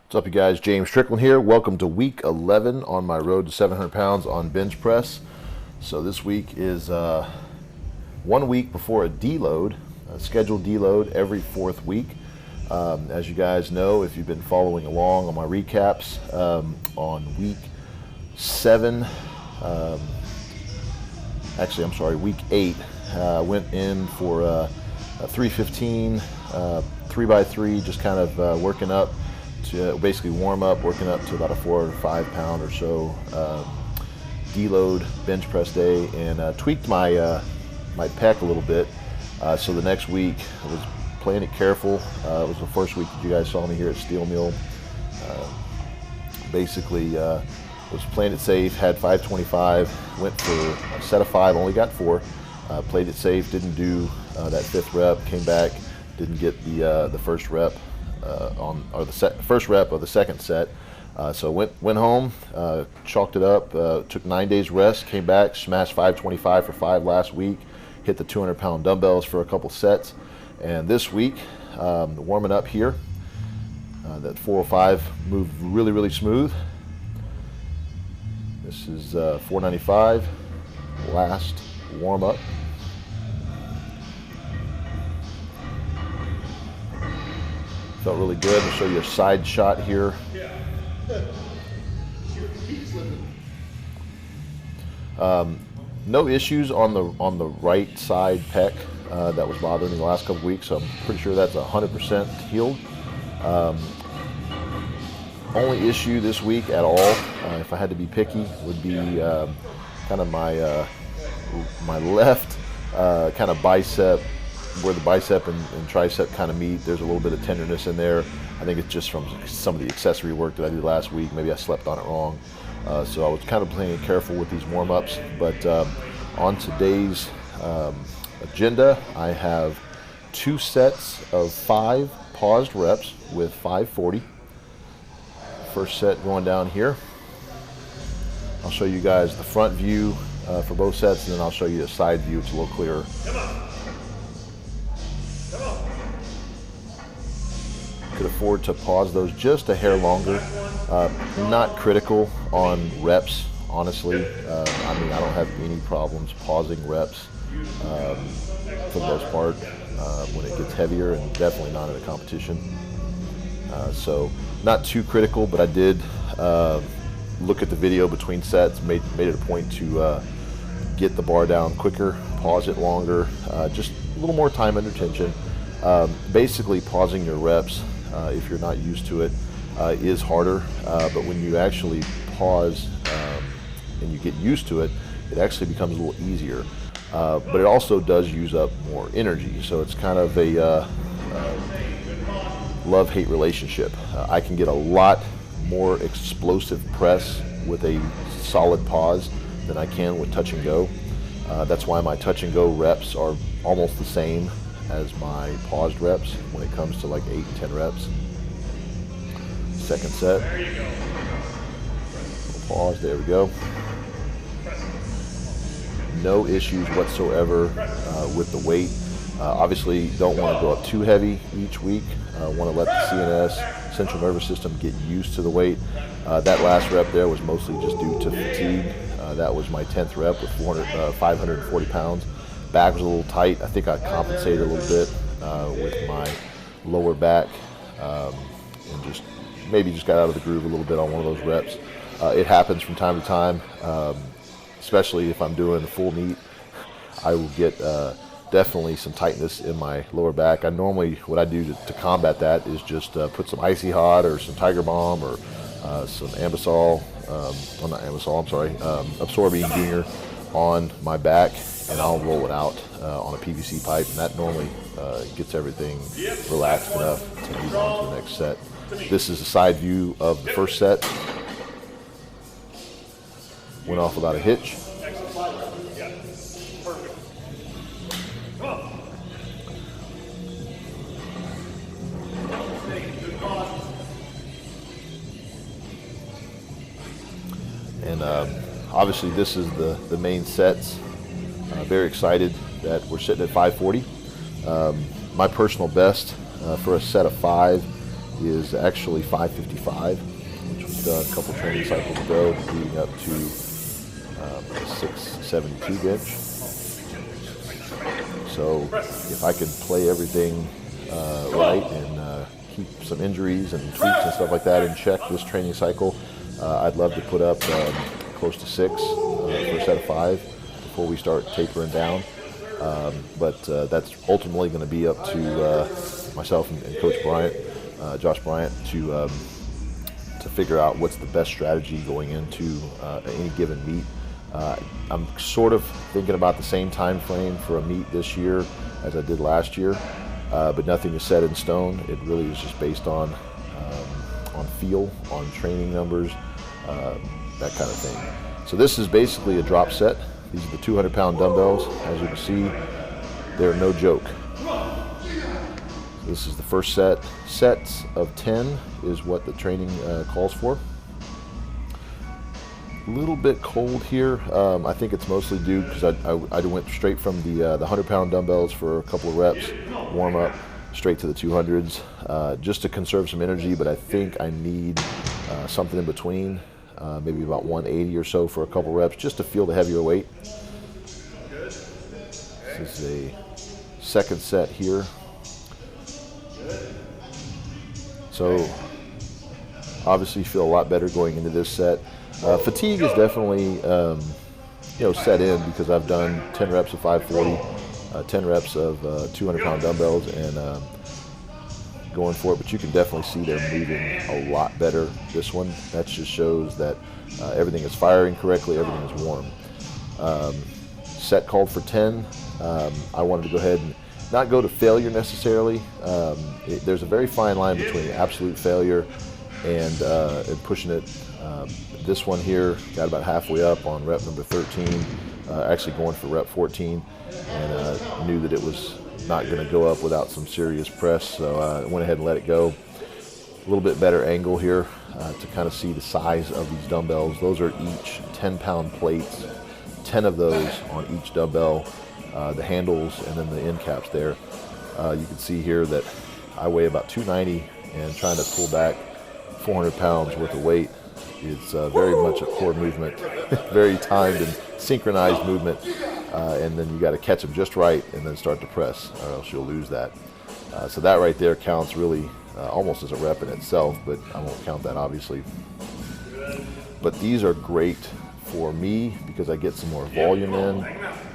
What's up, you guys? James Strickland here. Welcome to week 11 on my road to 700 pounds on bench press. So this week is 1 week before a deload, a scheduled deload every fourth week. As you guys know, if you've been following along on my recaps, on week 7, week 8, went in for a 315, 3x3, just kind of working up to basically warm up, working up to about a 4 or 5 pound or so deload bench press day, and tweaked my my pec a little bit. So the next week I was playing it careful. It was the first week that you guys saw me here at Steel Mill. Basically was playing it safe, had 525, went for a set of 5, only got 4. Played it safe, didn't do that 5th rep, came back, didn't get the first rep first rep of the second set. So went home, chalked it up, took 9 days rest, came back, smashed 525 for 5 last week, hit the 200-pound dumbbells for a couple sets, and this week warming up here, that 405 moved really smooth. This is 495, last warm up. Felt really good. I'll show you a side shot here. No issues on the right side pec that was bothering me the last couple weeks, so I'm pretty sure that's 100% healed. Only issue this week at all, if I had to be picky, would be kind of my left kind of bicep, where the bicep and tricep kind of meet. There's a little bit of tenderness in there. I think it's just from some of the accessory work that I did last week. Maybe I slept on it wrong. So I was kind of playing careful with these warm-ups. But on today's agenda, I have 2 sets of 5 paused reps with 540. First set going down here. I'll show you guys the front view for both sets, and then I'll show you the side view. It's a little clearer. Could afford to pause those just a hair longer. Not critical on reps, honestly. I mean, I don't have any problems pausing reps for the most part when it gets heavier, and definitely not in a competition. So not too critical, but I did look at the video between sets, made it a point to get the bar down quicker, pause it longer, just a little more time under tension. Basically, pausing your reps, if you're not used to it, is harder, but when you actually pause and you get used to it, it actually becomes a little easier. But it also does use up more energy, so it's kind of a love-hate relationship. I can get a lot more explosive press with a solid pause than I can with touch and go. That's why my touch and go reps are almost the same as my paused reps when it comes to like 8 and 10 reps. Second set. Pause, there we go. No issues whatsoever with the weight. Obviously, don't want to go up too heavy each week. Want to let the CNS, central nervous system, get used to the weight. That last rep there was mostly just due to fatigue. That was my 10th rep with 540 pounds. Back was a little tight. I think I compensated a little bit with my lower back and just got out of the groove a little bit on one of those reps. It happens from time to time, especially if I'm doing a full meet. I will get definitely some tightness in my lower back. What I do to combat that is just put some Icy Hot or some Tiger Balm or some Ambisol, Absorbing Junior on my back, and I'll roll it out on a PVC pipe, and that normally gets everything relaxed enough to move on to the next set. This is a side view of the first set. Went off without a hitch. And obviously this is the main sets. Very excited that we're sitting at 540. My personal best for a set of 5 is actually 555, which was done a couple training cycles ago, leading up to a 672 bench. So if I can play everything right and keep some injuries and tweaks and stuff like that in check this training cycle, I'd love to put up close to 6 for a set of 5 before we start tapering down. But that's ultimately going to be up to myself and Coach Bryant, Josh Bryant, to figure out what's the best strategy going into any given meet. I'm sort of thinking about the same time frame for a meet this year as I did last year, but nothing is set in stone. It really is just based on feel, on training numbers, that kind of thing. So this is basically a drop set. These are the 200-pound dumbbells. As you can see, they're no joke. This is the first set. Sets of 10 is what the training calls for. A little bit cold here. I think it's mostly due because I went straight from the 100-pound dumbbells for a couple of reps, warm up, straight to the 200s, just to conserve some energy, but I think I need something in between, maybe about 180 or so for a couple reps, just to feel the heavier weight. This is a second set here. So obviously feel a lot better going into this set. Fatigue is definitely set in because I've done 10 reps of 540, 10 reps of 200-pound dumbbells, and going for it. But you can definitely see they're moving a lot better. This one, that just shows that everything is firing correctly, everything is warm. Set called for 10. I wanted to go ahead and not go to failure necessarily. There's a very fine line between absolute failure and pushing it. This one here got about halfway up on rep number 13, actually going for rep 14, and knew that it was not going to go up without some serious press, so I went ahead and let it go. A little bit better angle here to kind of see the size of these dumbbells. Those are each 10-pound plates, 10 of those on each dumbbell, the handles and then the end caps there. You can see here that I weigh about 290, and trying to pull back 400 pounds worth of weight is very much a core movement, very timed and synchronized movement, and then you got to catch them just right and then start to press, or else you'll lose that. So that right there counts really almost as a rep in itself, but I won't count that obviously. But these are great for me because I get some more volume in,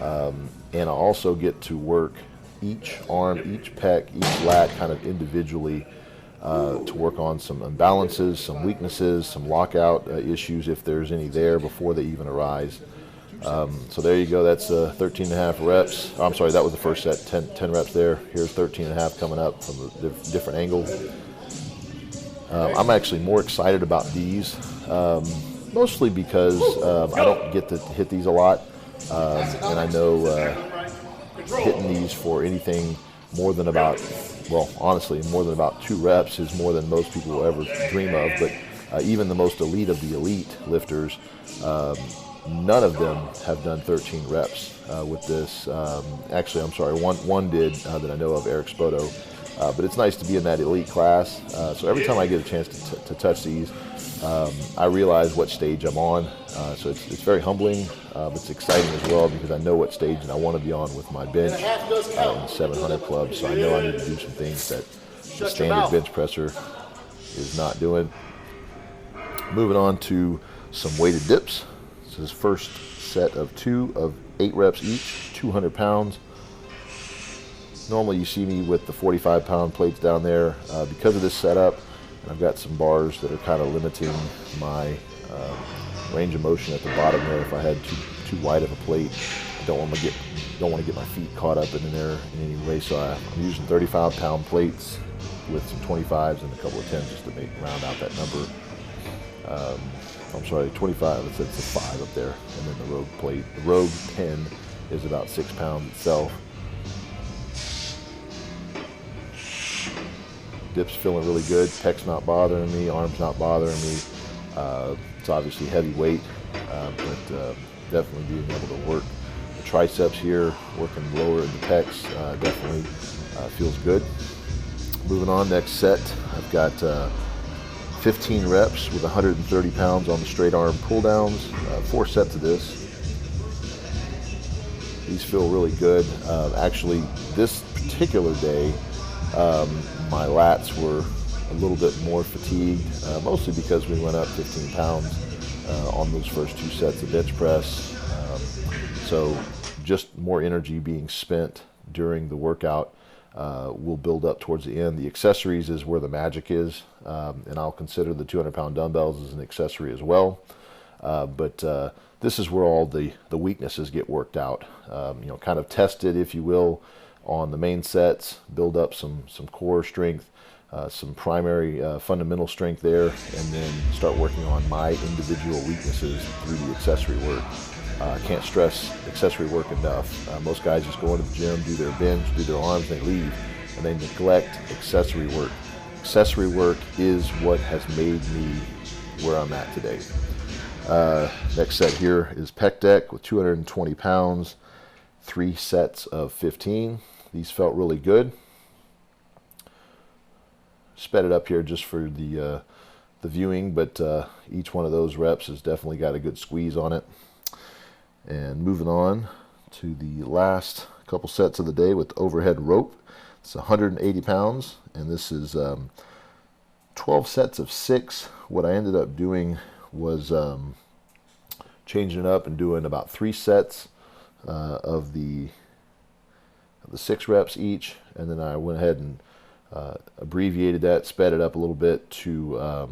and I also get to work each arm, each pec, each lat kind of individually to work on some imbalances, some weaknesses, some lockout issues if there's any there before they even arise. So there you go, that's 13 and a half reps. Oh, I'm sorry, that was the first set, 10 reps there. Here's 13 and a half coming up from a different angle. I'm actually more excited about these, mostly because I don't get to hit these a lot, and I know hitting these for anything more than about, well, honestly, more than about 2 reps is more than most people will ever dream of. But even the most elite of the elite lifters, none of them have done 13 reps with this. Actually, I'm sorry, one did that I know of, Eric Spoto. But it's nice to be in that elite class. So every time I get a chance to touch these, I realize what stage I'm on. So it's very humbling. It's exciting as well because I know what stage and I want to be on with my bench in the 700 club. So I know I need to do some things that the standard bench presser is not doing. Moving on to some weighted dips. This is first set of 2 of 8 reps each, 200 pounds. Normally you see me with the 45-pound plates down there. Because of this setup, I've got some bars that are kind of limiting my range of motion at the bottom there. If I had too wide of a plate, I don't want to get my feet caught up in there in any way. So I'm using 35-pound plates with some 25s and a couple of 10s just to round out that number. I'm sorry, 25. It's a 5 up there, and then the Rogue plate. The Rogue 10 is about 6 pounds itself. Dips feeling really good. Pec's not bothering me. Arms not bothering me. It's obviously heavy weight, but definitely being able to work the triceps here, working lower in the pecs, definitely feels good. Moving on, next set, I've got 15 reps with 130 pounds on the straight arm pull downs, 4 sets of this. These feel really good. Actually, this particular day, my lats were a little bit more fatigued, mostly because we went up 15 pounds on those first 2 sets of bench press. So just more energy being spent during the workout will build up towards the end. The accessories is where the magic is, and I'll consider the 200-pound dumbbells as an accessory as well. But this is where all the weaknesses get worked out. Kind of tested, if you will, on the main sets, build up some core strength, some primary fundamental strength there, and then start working on my individual weaknesses through the accessory work. Can't stress accessory work enough. Most guys just go into the gym, do their bench, do their arms, and they leave, and they neglect accessory work. Accessory work is what has made me where I'm at today. Next set here is pec deck with 220 pounds, 3 sets of 15. These felt really good. Sped it up here just for the viewing, but each one of those reps has definitely got a good squeeze on it. And moving on to the last couple sets of the day with overhead rope. It's 180 pounds, and this is 12 sets of 6. What I ended up doing was changing it up and doing about 3 sets of the 6 reps each, and then I went ahead and abbreviated that, sped it up a little bit to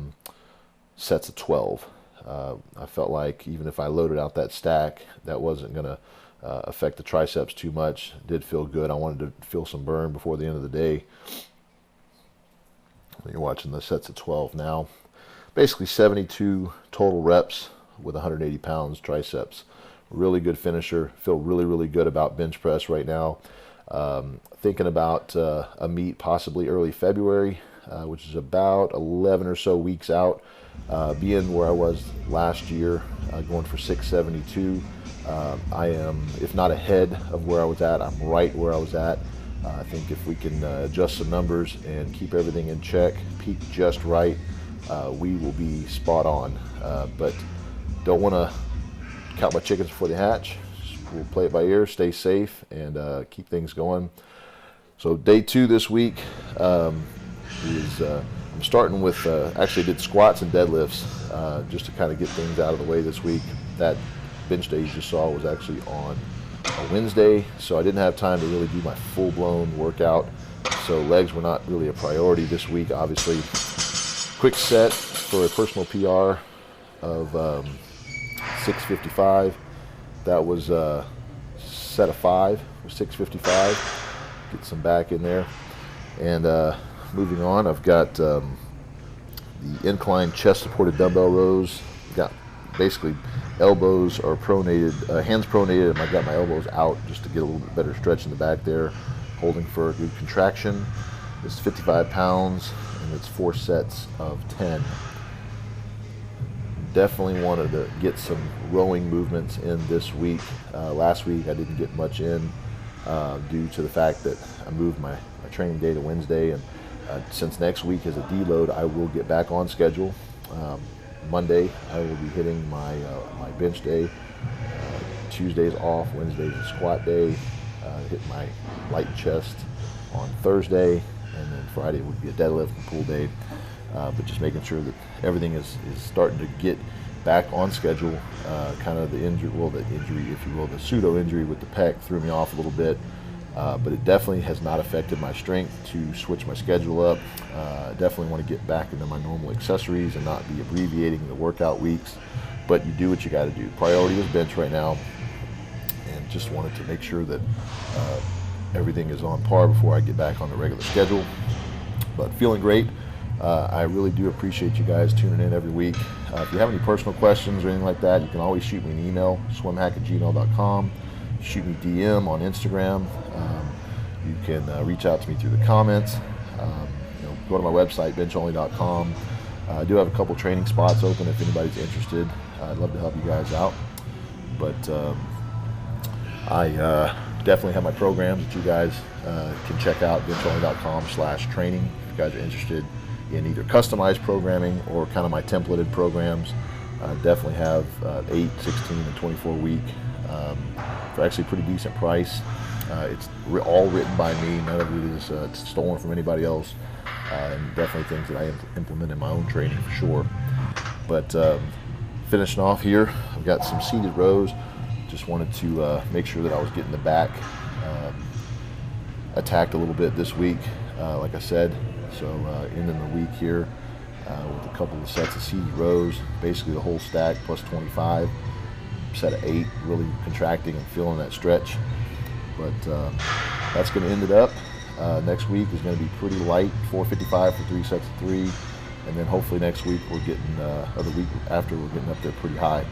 sets of 12. I felt like even if I loaded out that stack, that wasn't going to affect the triceps too much. It did feel good. I wanted to feel some burn before the end of the day. You're watching the sets of 12 now. Basically 72 total reps with 180 pounds triceps. Really good finisher. Feel really, really good about bench press right now. Thinking about a meet possibly early February, which is about 11 or so weeks out. Being where I was last year, going for 672, I am, if not ahead of where I was at, I'm right where I was at. I think if we can adjust some numbers and keep everything in check, peak just right, we will be spot on. But don't want to count my chickens before they hatch. We'll play it by ear, stay safe, and keep things going. So day 2 this week is I'm starting with actually did squats and deadlifts just to kind of get things out of the way this week. That bench day you just saw was actually on a Wednesday, so I didn't have time to really do my full-blown workout. So legs were not really a priority this week, obviously. Quick set for a personal PR of 655. That was set of 5 for 655. Get some back in there. And moving on, I've got the incline chest supported dumbbell rows. Got basically elbows are pronated, hands pronated, and I got my elbows out just to get a little bit better stretch in the back there, holding for a good contraction. It's 55 pounds, and it's 4 sets of 10. Definitely wanted to get some rowing movements in this week. Last week I didn't get much in due to the fact that I moved my training day to Wednesday, and since next week is a deload, I will get back on schedule. Monday I will be hitting my bench day. Tuesday's off, Wednesday's a squat day. Hit my light chest on Thursday, and then Friday would be a deadlift and pull day. But just making sure that everything is starting to get back on schedule. Kind of the injury, if you will, the pseudo injury with the pec threw me off a little bit, but it definitely has not affected my strength to switch my schedule up. Definitely want to get back into my normal accessories and not be abbreviating the workout weeks, but you do what you got to do. Priority is bench right now, and just wanted to make sure that everything is on par before I get back on the regular schedule. But feeling great. I really do appreciate you guys tuning in every week. If you have any personal questions or anything like that, you can always shoot me an email, swimhack@gmail.com. Shoot me DM on Instagram. You can reach out to me through the comments. Go to my website, benchonly.com. I do have a couple training spots open if anybody's interested. I'd love to help you guys out. But I definitely have my programs that you guys can check out, benchonly.com/training. you guys are interested in either customized programming or kind of my templated programs, definitely have 8, 16, and 24 week for actually a pretty decent price. It's all written by me. None of it is stolen from anybody else, and definitely things that I implement in my own training for sure. But finishing off here, I've got some seated rows. Just wanted to make sure that I was getting the back attacked a little bit this week, like I said. So ending the week here with a couple of sets of seated rows, basically the whole stack plus 25, set of 8, really contracting and feeling that stretch. But that's going to end it up. Next week is going to be pretty light, 455 for 3 sets of 3, and then hopefully next week we're getting, or the week after, we're getting up there pretty high.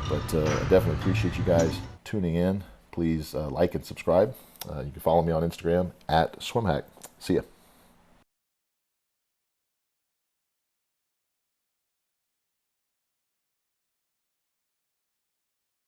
But I definitely appreciate you guys tuning in. Please like and subscribe. You can follow me on Instagram at SwimHack. See ya.